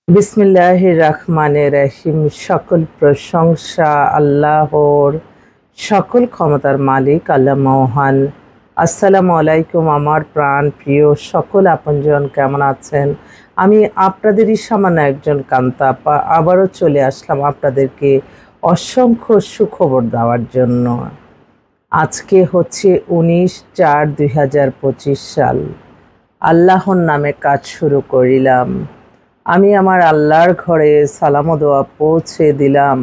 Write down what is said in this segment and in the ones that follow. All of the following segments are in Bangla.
বিসমিল্লাহির রহমানির রহিম। সকল প্রশংসা আল্লাহর, সকল ক্ষমতার মালিক আল্লাহ মহান। আসসালামু আলাইকুম আমার প্রাণ প্রিয় সকল আপনজন, কেমন আছেন? আমি আপনাদেরই সামান্য একজন কান্তা আপা আবারও চলে আসলাম আপনাদেরকে অসংখ্য সুখবর দেওয়ার জন্য। আজকে হচ্ছে 19/4/2025 সাল। আল্লাহর নামে কাজ শুরু করিলাম। আমি আমার আল্লাহর ঘরে সালাম ও দোয়া পৌঁছে দিলাম।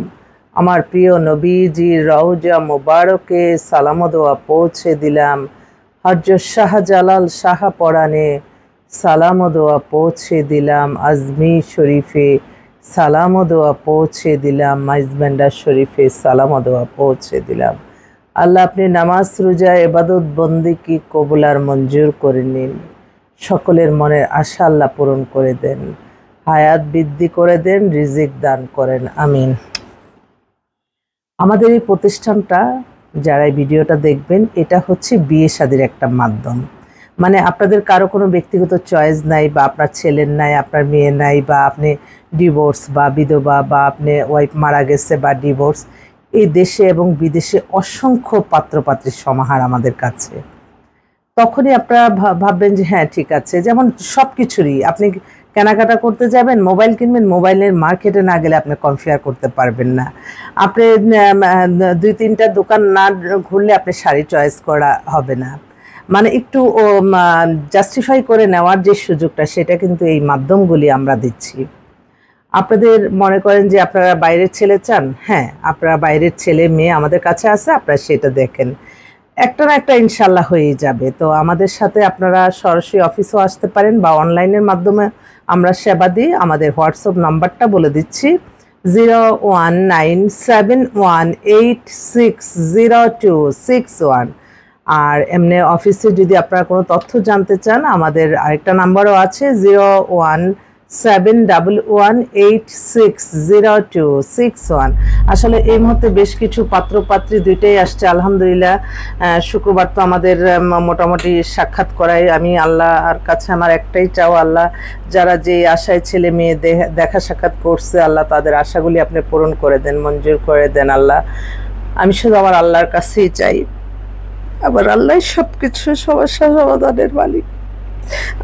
আমার প্রিয় নবীজির রওজা মোবারকে সালাম ও দোয়া পৌঁছে দিলাম। হযরত শাহজালাল শাহপরানে সালাম ও দোয়া পৌঁছে দিলাম। আজমির শরীফে সালাম ও দোয়া পৌঁছে দিলাম। মাইজবান্ডার শরীফে সালাম ও দোয়া পৌঁছে দিলাম। আল্লাহ আপনি নামাজ রোজা ইবাদত বন্দেগী কবুল আর মঞ্জুর করে নিন। সকলের মনের আশা আল্লাহ পূরণ করে দেন, হায়াত বৃদ্ধি করে দেন, রিজিক দান করেন, আমিন। আমাদের এই প্রতিষ্ঠানটা, যারা এই ভিডিওটা দেখবেন, এটা হচ্ছে বিয়ে শাদীর একটা মাধ্যম। মানে আপনাদের কারো কোনো ব্যক্তিগত চয়েস নাই, বা আপনার ছেলের নাই, আপনার মেয়ে নাই, বা আপনি ডিভোর্স বা বিধবা, বা আপনি ওয়াইফ মারা গেছে বা ডিভোর্স, এই দেশে এবং বিদেশে অসংখ্য পাত্রপাত্রীর সমাহার আমাদের কাছে। তখনই আপনারা ভাববেন যে হ্যাঁ ঠিক আছে। যেমন সব কিছুরই আপনি কেনাকাটা করতে যাবেন, মোবাইল কিনবেন, মোবাইলের মার্কেটে না গেলে আপনি কনফিগার করতে পারবেন না। আপনি 2-3টা দোকান না ঘুরলে আপনি শাড়ি চয়েস করা হবে না। মানে একটু জাস্টিফাই করে নেওয়ার যে সুযোগটা, সেটা কিন্তু এই মাধ্যমগুলি আমরা দিচ্ছি। আপনাদের মনে করেন যে আপনারা বাইরের ছেলে চান, হ্যাঁ আপনারা বাইরের ছেলে মেয়ে আমাদের কাছে আছে, আপনারা সেটা দেখেন, একটা না একটা ইনশাল্লাহ হয়ে যাবে। তো আমাদের সাথে আপনারা সরাসরি অফিসেও আসতে পারেন, বা অনলাইনের মাধ্যমে আমরা সেবা দিই। আমাদের হোয়াটসঅ্যাপ নাম্বারটা বলে দিচ্ছি, 01971860261। আর এমনি অফিসে যদি আপনারা কোনো তথ্য জানতে চান, আমাদের আরেকটা নাম্বারও আছে, 01711860261। আসলে এই মুহূর্তে বেশ কিছু পাত্রপাত্রী দুইটাই আসছে আলহামদুলিল্লাহ। শুক্রবার তো আমাদের মোটামুটি সাক্ষাৎ করাই। আমি আল্লাহর কাছে আমার একটাই চাও, আল্লাহ যারা যে আশায় ছেলে মেয়ে দেখা সাক্ষাৎ করছে, আল্লাহ তাদের আশাগুলি আপনি পূরণ করে দেন, মঞ্জুর করে দেন আল্লাহ। আমি শুধু আমার আল্লাহর কাছেই চাই, আবার আল্লাহ সব কিছু সমস্যা সমাধানের মালিক।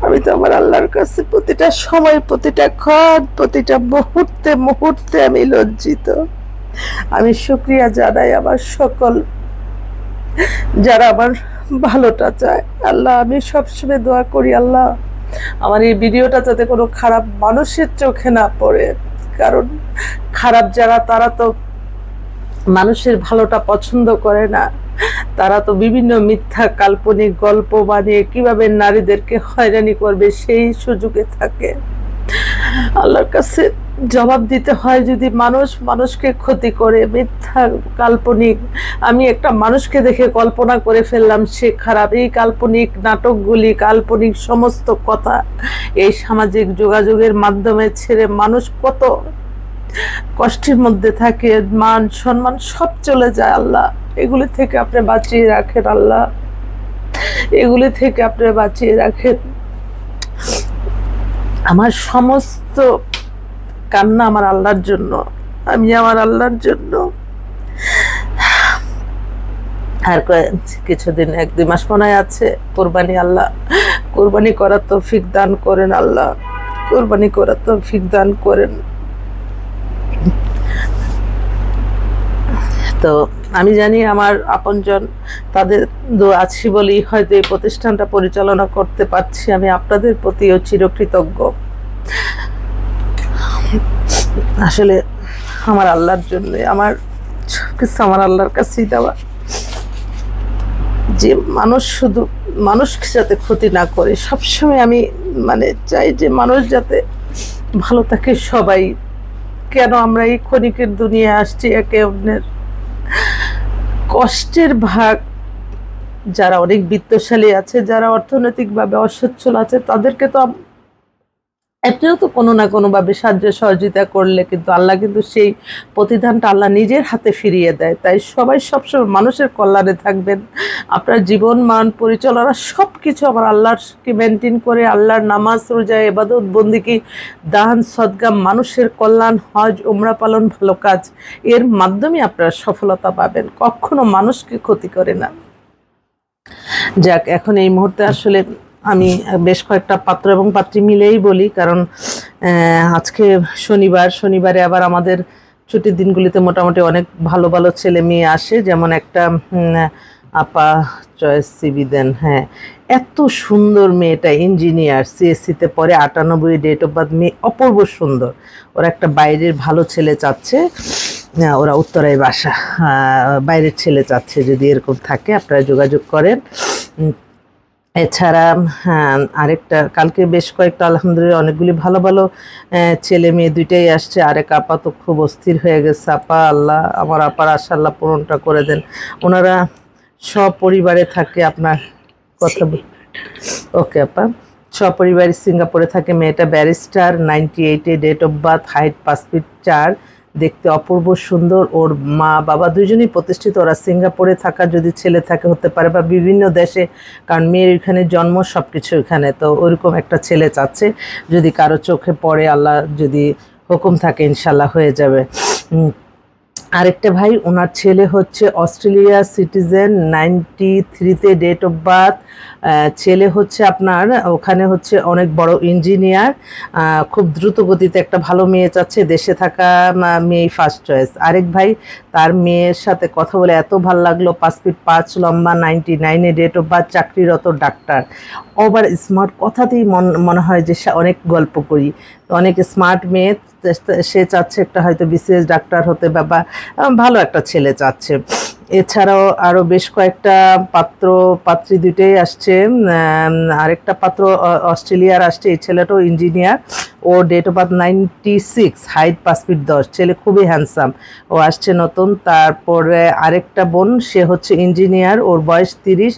আমি তো আমার আল্লাহর কাছে প্রতিটা সময়, প্রতিটা ক্ষণ, প্রতিটা মুহূর্তে মুহূর্তে আমি লজ্জিত। আমি শুকরিয়া জানাই আমার সকল যারা আমার ভালোটা চায়। আল্লাহ আমি সবসময় দোয়া করি, আল্লাহ আমার এই ভিডিওটা যাতে কোনো খারাপ মানুষের চোখে না পড়ে। কারণ খারাপ যারা, তারা তো মানুষের ভালোটা পছন্দ করে না। তারা তো বিভিন্ন মিথ্যা কাল্পনিক গল্প বানিয়ে কিভাবে নারীদেরকে হয়রানি করবে সেই সুযোগে থাকে। আল্লাহর কাছে জবাব দিতে হয় যদি মানুষ মানুষকে ক্ষতি করে, মিথ্যা কাল্পনিক। আমি একটা মানুষকে দেখে কল্পনা করে ফেললাম সে খারাপ। এই কাল্পনিক নাটকগুলি, কাল্পনিক সমস্ত কথা এই সামাজিক যোগাযোগের মাধ্যমে ছেড়ে মানুষ কত কষ্টের মধ্যে থাকে, মান সম্মান সব চলে যায়। আল্লাহ এগুলি থেকে আপনি বাঁচিয়ে রাখেন, আল্লাহ এগুলি থেকে আপনি বাঁচিয়ে রাখেন। আমার সমস্ত কান্না আমার আল্লাহর জন্য, আমি আমার আল্লাহর জন্য। আর কিছুদিন 1-2 মাস মনে হয় আছে কোরবানি। আল্লাহ কোরবানি করার তৌফিক দান করেন, আল্লাহ কোরবানি করার তৌফিক দান করেন। তো আমি জানি আমার আপনজন তাদের দোয়া আছি বলেই হয়তো এই প্রতিষ্ঠানটা পরিচালনা করতে পারছি। আমি আপনাদের প্রতিও চিরকৃতজ্ঞ। আসলে আমার আল্লাহর জন্য, আমার সবকিছু আমার আল্লাহর কাছেই দেওয়া। যে মানুষ শুধু মানুষকে যাতে ক্ষতি না করে, সবসময় আমি মানে চাই যে মানুষ যাতে ভালো থাকে সবাই। কেন আমরা এই ক্ষণিকের দুনিয়ায় আসছি, একে অন্যের কষ্টের ভাগ যারা অনেক বিত্তশালী আছে, যারা অর্থনৈতিকভাবে অসচ্ছল আছে, তাদেরকে তো আপনিও তো কোনো না কোনোভাবে সাহায্য সহযোগিতা করলে কিন্তু আল্লাহ কিন্তু সেই প্রতিদানটা আল্লাহ নিজের হাতে ফিরিয়ে দেয়। তাই সবাই সবসময় মানুষের কল্যাণে থাকবেন। আপনার জীবন মান পরিচালনা সব কিছু আবার আল্লাহকে মেনটেন করে আল্লাহর নামাজ রোজা ইবাদত বন্দিগি দান সদকা মানুষের কল্যাণ হজ উমরা পালন ভালো কাজ এর মাধ্যমে আপনারা সফলতা পাবেন, কখনো মানুষকে ক্ষতি করে না। যাক, এখন এই মুহূর্তে আসলে আমি বেশ কয়েকটা পাত্র এবং পাত্রী মিলেই বলি, কারণ আজকে শনিবারে আবার আমাদের ছুটির দিনগুলিতে মোটামুটি অনেক ভালো ভালো ছেলে মেয়ে আসে। যেমন একটা আপা চয়েস সিবি দেন, হ্যাঁ, এত সুন্দর মেয়েটা, ইঞ্জিনিয়ার, সিএসসিতে পরে, 98 ডেট অফ বার্থ, মেয়ে অপূর্ব সুন্দর। ওরা একটা বাইরের ভালো ছেলে চাচ্ছে, ওরা উত্তরায় বাসা, বাইরের ছেলে চাচ্ছে। যদি এরকম থাকে আপনারা যোগাযোগ করেন। এছাড়া হ্যাঁ, আরেকটা কালকে বেশ কয়েকটা আলহামদুলিল্লাহ অনেকগুলি ভালো ভালো ছেলে মেয়ে দুইটাই আসছে। আরেক আপা তো খুব অস্থির হয়ে গেছে। আপা, আল্লাহ আমার আপার আশা আল্লাহ পূরণটা করে দেন। ওনারা সপরিবারে থাকে, আপনার কথা ওকে আপা, সপরিবারে সিঙ্গাপুরে থাকে। মেয়েটা ব্যারিস্টার, 98-এ date of birth, height 5 feet 4, দেখতে অপূর্ব সুন্দর। ওর মা বাবা দুজনেই প্রতিষ্ঠিত। ওরা সিঙ্গাপুরে থাকা, যদি ছেলে থাকে হতে পারে, বা বিভিন্ন দেশে, কারণ মেয়ের এখানে জন্ম, সব কিছু এখানে। তো ওরকম একটা ছেলে চাচ্ছে, যদি কারো চোখে পড়ে, আল্লাহ যদি হুকুম থাকে ইনশাল্লাহ হয়ে যাবে। আরেকটা ভাই, ওনার ছেলে হচ্ছে অস্ট্রেলিয়া সিটিজেন, 93-তে ডেট অফ বার্থ। ছেলে হচ্ছে আপনার ওখানে হচ্ছে অনেক বড় ইঞ্জিনিয়ার, খুব দ্রুত গতিতে একটা ভালো মেয়ে চাচ্ছে, দেশে থাকা মেয়ে ফার্স্ট চয়েস। আরেক ভাই, তার মেয়ের সাথে কথা বলে এত ভালো লাগলো, 5 ফিট 5 লম্বা, 99-এ ডেট অফ বার্থ, চাকরিরত ডাক্তার, ওভার স্মার্ট। কথাতেই মনে হয় যে অনেক গল্প করি। তো অনেক স্মার্ট মেয়ে, সে চাচ্ছে একটা হয়তো বিসিএস ডাক্তার হতে, বা ভালো একটা ছেলে চাচ্ছে। এছাড়াও আরও বেশ কয়েকটা পাত্র পাত্রী দুটোই আসছে। আরেকটা পাত্র অস্ট্রেলিয়ার আসছে, এই ছেলেটাও ইঞ্জিনিয়ার, ও date of birth 96, height 5 feet 10, ছেলে খুবই হ্যান্ডসাম, ও আসছে নতুন। তারপরে আরেকটা বোন, সে হচ্ছে ইঞ্জিনিয়ার, ওর বয়স 30,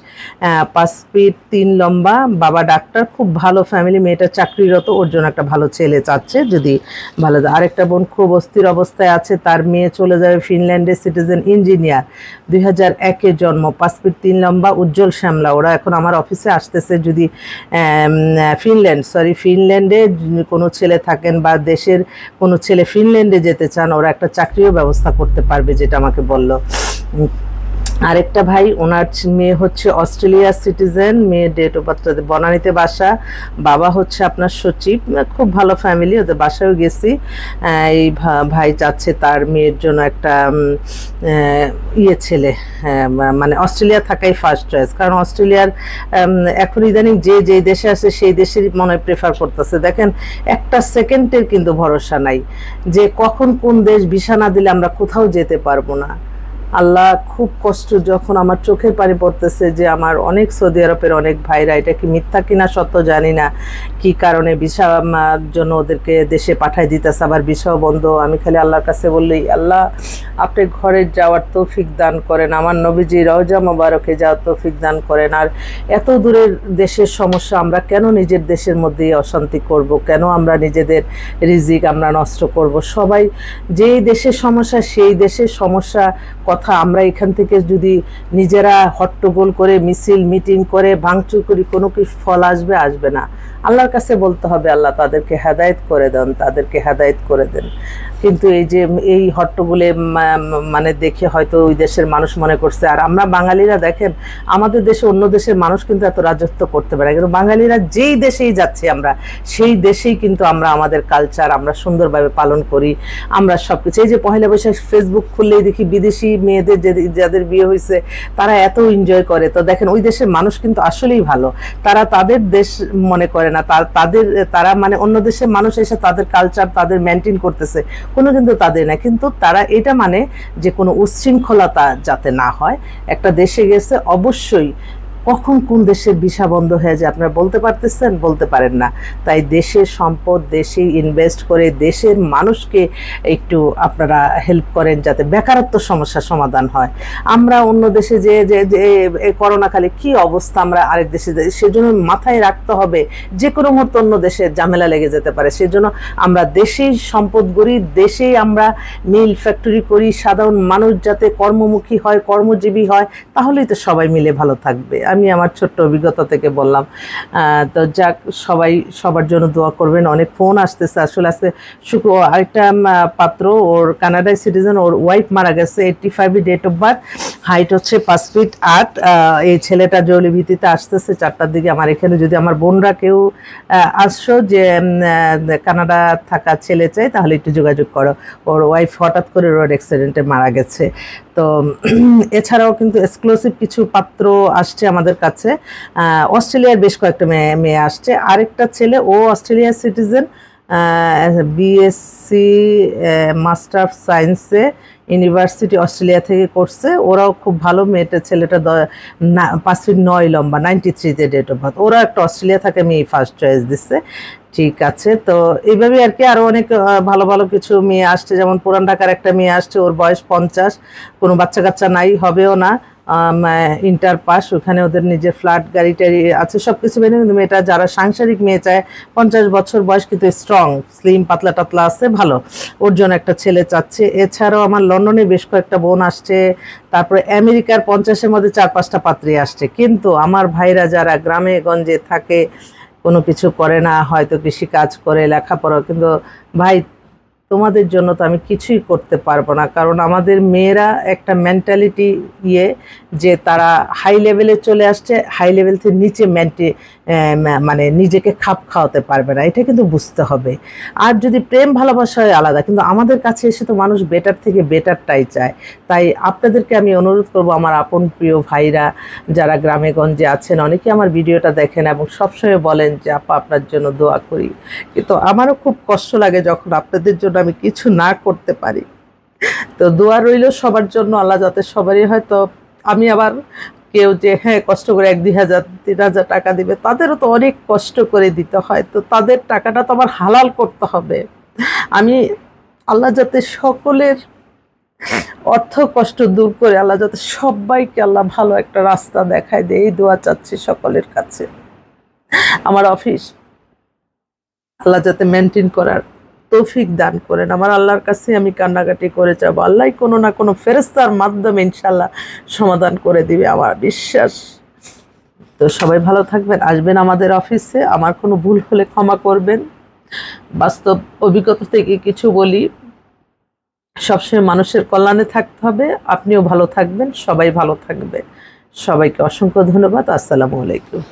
5 ফিট 3 লম্বা, বাবা ডাক্তার, খুব ভালো ফ্যামিলি, মেয়েটা চাকরিরত, ওর জন্য একটা ভালো ছেলে চাচ্ছে যদি ভালো। আরেকটা বোন খুব অস্থির অবস্থায় আছে, তার মেয়ে চলে যাবে ফিনল্যান্ডে, সিটিজেন ইঞ্জিনিয়ার, 2001-এ জন্ম, 5 ফিট 3 লম্বা, উজ্জ্বল শ্যামলা। ওরা এখন আমার অফিসে আসতেছে, যদি ফিনল্যান্ডে কোনো ছেলে থাকেন বা দেশের কোনো ছেলে ফিনল্যান্ডে যেতে চান, ওরা একটা চাকরিও ব্যবস্থা করতে পারবে, যেটা আমাকে বলল। আরেকটা ভাই, ওনার মেয়ে হচ্ছে অস্ট্রেলিয়া সিটিজেন, মেয়ে ডেট অফ বার্থ বনানীতে বাসা, বাবা হচ্ছে আপনার সচিব, খুব ভালো ফ্যামিলি, ওদের বাসায়ও গেছি। এই ভাই চাচ্ছে তার মেয়ের জন্য একটা ছেলে, মানে অস্ট্রেলিয়া থাকাই ফার্স্ট চয়েস, কারণ অস্ট্রেলিয়ার এখন ইদানিং যে দেশে আছে সেই দেশেরই মনে হয় প্রেফার করতেছে। দেখেন, একটা সেকেন্ডের কিন্তু ভরসা নাই যে কখন কোন দেশ ভিসা না দিলে আমরা কোথাও যেতে পারবো না। আল্লাহ, খুব কষ্ট যখন আমার চোখের পানি পড়তেছে যে আমার অনেক সৌদি আরবের অনেক ভাইরা, এটা কি মিথ্যা কিনা সত্য জানি না, কি কারণে ভিসার জন্য ওদেরকে দেশে পাঠায় দিতেছে, আবার ভিসাও বন্ধ। আমি খালি আল্লাহর কাছে বললি, আল্লাহ আপনি ঘরে যাওয়ার তৌফিক দান করেন, আমার নবীজি রওজা মোবারকে যাওয়ার তৌফিক দান করেন। আর এত দূরের দেশের সমস্যা, আমরা কেন নিজের দেশের মধ্যেই অশান্তি করব, কেন আমরা নিজেদের রিজিক আমরা নষ্ট করব। সবাই যেই দেশের সমস্যা সেই দেশের সমস্যা কথা আমরা এখান থেকে যদি নিজেরা হট্টগোল করে মিছিল মিটিং করে ভাঙচুর করি, কোনো কি ফল আসবে? আসবে না। আল্লাহর কাছে বলতে হবে, আল্লাহ তাদেরকে হেদায়েত করে দেন, তাদেরকে হেদায়েত করে দেন। কিন্তু এই হট্টগোলে মানে দেখে হয়তো ওই দেশের মানুষ মনে করছে, আর আমরা বাঙালিরা দেখেন, আমাদের দেশে অন্য দেশের মানুষ কিন্তু এত রাজত্ব করতে পারে, কিন্তু বাঙালিরা যেই দেশেই যাচ্ছি আমরা, সেই দেশেই কিন্তু আমরা আমাদের কালচার আমরা সুন্দরভাবে পালন করি। আমরা সব কিছু, এই যে পহেলা বৈশাখ ফেসবুক খুললেই দেখি বিদেশি মেয়েদের যাদের বিয়ে হয়েছে তারা এত এনজয় করে। তো দেখেন, ওই দেশের মানুষ কিন্তু আসলেই ভালো, তারা তাদের দেশ মনে করে না, তারা মানে অন্য দেশের মানুষ এসে তাদের কালচার তাদের মেনটেন করতেছে, কোনো কিন্তু তাদের না। কিন্তু তারা এটা মানে যে কোনো উচ্ছৃঙ্খলতা যাতে না হয়, একটা দেশে গেছে অবশ্যই কখন কোন দেশের ভিসা বন্ধ হয়ে যায় আপনারা বলতে পারতেছেন, বলতে পারেন না। তাই দেশের সম্পদ দেশেই ইনভেস্ট করে দেশের মানুষকে একটু আপনারা হেল্প করেন যাতে বেকারত্ব সমস্যার সমাধান হয়। আমরা অন্য দেশে যে করোনাকালে কি অবস্থা, আমরা আরেক দেশে যাই, সেজন্য মাথায় রাখতে হবে যে কোনো মুহূর্তে অন্য দেশে ঝামেলা লেগে যেতে পারে। সেজন্য আমরা দেশেই সম্পদ গড়ি, দেশেই আমরা মিল ফ্যাক্টরি করি, সাধারণ মানুষ যাতে কর্মমুখী হয়, কর্মজীবী হয়, তাহলেই তো সবাই মিলে ভালো থাকবে। আমি আমার ছোট্ট অভিজ্ঞতা থেকে বললাম। তো যাক, সবাই সবার জন্য দোয়া করবেন। অনেক ফোন আসতেছে। আসলে আজকে আরেকটা পাত্র, ওর কানাডায় সিটিজেন, ওর ওয়াইফ মারা গেছে, 85 ডেট অফ বার্থ, হাইট হচ্ছে 5 ফিট 8। এই ছেলেটা জরুরি ভিত্তিতে আসতেছে 4টার দিকে। আমার এখানে যদি আমার বোনরা কেউ আসছো যে কানাডা থাকা ছেলে চাই, তাহলে একটু যোগাযোগ করো। ওর ওয়াইফ হঠাৎ করে রোড অ্যাক্সিডেন্টে মারা গেছে। তো এছাড়াও কিন্তু এক্সক্লুসিভ কিছু পাত্র আসছে আমাদের কাছে। অস্ট্রেলিয়ার বেশ কয়েকটা মেয়ে আসছে। আরেকটা ছেলে, ও অস্ট্রেলিয়ার সিটিজেন, বিএসসি মাস্টার অফ সায়েন্সে ইউনিভার্সিটি অস্ট্রেলিয়া থেকে করছে। ওরাও খুব ভালো। ছেলেটা 5 ফিট 9 লম্বা, 93-তে ডেট অফ বার্থ। ওরা একটা অস্ট্রেলিয়া থাকে, আমি ফার্স্ট চয়েস দিচ্ছে। ঠিক আছে, তো এইভাবে আর কি আরও অনেক ভালো ভালো কিছু মেয়ে আসছে। যেমন পুরান ঢাকার একটা মেয়ে আসছে, ওর বয়স 50, কোনো বাচ্চা কাচ্চা নাই, হবেও না, ইন্টার পাস। ওখানে ওদের নিজের ফ্ল্যাট, গাড়ি টাড়ি আছে, সব কিছু মেনে। কিন্তু মেয়েটা যারা সাংসারিক মেয়ে চায়, 50 বছর বয়স, কিন্তু স্ট্রং, স্লিম, পাতলা টাতলা আছে, ভালো, ওর জন্য একটা ছেলে চাচ্ছে। এছাড়াও আমার লন্ডনে বেশ কয়েকটা বোন আসছে। তারপরে আমেরিকার 50-এর মধ্যে 4-5টা পাত্রী আসছে। কিন্তু আমার ভাইরা যারা গ্রামে গঞ্জে থাকে, কোনো কিছু করে না, হয়তো কৃষি কাজ করে, লেখাপড়া, কিন্তু ভাই তোমাদের জন্য তো আমি কিছুই করতে পারবো না। কারণ আমাদের মেয়েরা একটা মেন্টালিটি যে তারা হাই লেভেলে চলে আসছে, হাই লেভেল থেকে নিচে মানে নিজেকে খাপ খাওয়াতে পারবে না, এটা কিন্তু বুঝতে হবে। আর যদি প্রেম ভালোবাসা হয় আলাদা, কিন্তু আমাদের কাছে এসে তো মানুষ বেটার থেকে বেটারটাই চায়। তাই আপনাদেরকে আমি অনুরোধ করব, আমার আপন প্রিয় ভাইরা যারা গ্রামে গঞ্জে আছেন, অনেকে আমার ভিডিওটা দেখেন এবং সবসময় বলেন যে আপা আপনার জন্য দোয়া করি। কিন্তু আমারও খুব কষ্ট লাগে যখন আপনাদের জন্য আমি কিছু না করতে পারি। তো দোয়া রইল সবার জন্য, আল্লাহ যাতে সবারই হয়। তো আমি আবার কেউ যে হ্যাঁ কষ্ট করে 1-2 হাজার 3,000 টাকা দিবে, তাদেরও তো অনেক কষ্ট করে দিতে হয়। তো তাদের টাকাটা তো আমার হালাল করতে হবে। আমি আল্লাহ যাতে সকলের অর্থ কষ্ট দূর করে, আল্লাহ যাতে সবাইকে আল্লাহ ভালো একটা রাস্তা দেখায় দেয়, এই দোয়া চাচ্ছি সকলের কাছে। আমার অফিস আল্লাহ যাতে মেনটেন করার তৌফিক দান করেন। আমার আল্লাহর কাছে আমি কান্নাকাটি করে যাবো, আল্লাহ কোনো না কোনো ফেরেশতার মাধ্যমে ইনশাল্লাহ সমাধান করে দিবে, আমার বিশ্বাস। তো সবাই ভালো থাকবেন, আসবেন আমাদের অফিসে। আমার কোনো ভুল হলে ক্ষমা করবেন। বাস্তব অভিজ্ঞতা থেকে কিছু বলি, সবসময় মানুষের কল্যাণে থাকতে হবে। আপনিও ভালো থাকবেন, সবাই ভালো থাকবে। সবাইকে অসংখ্য ধন্যবাদ। আসসালামু আলাইকুম।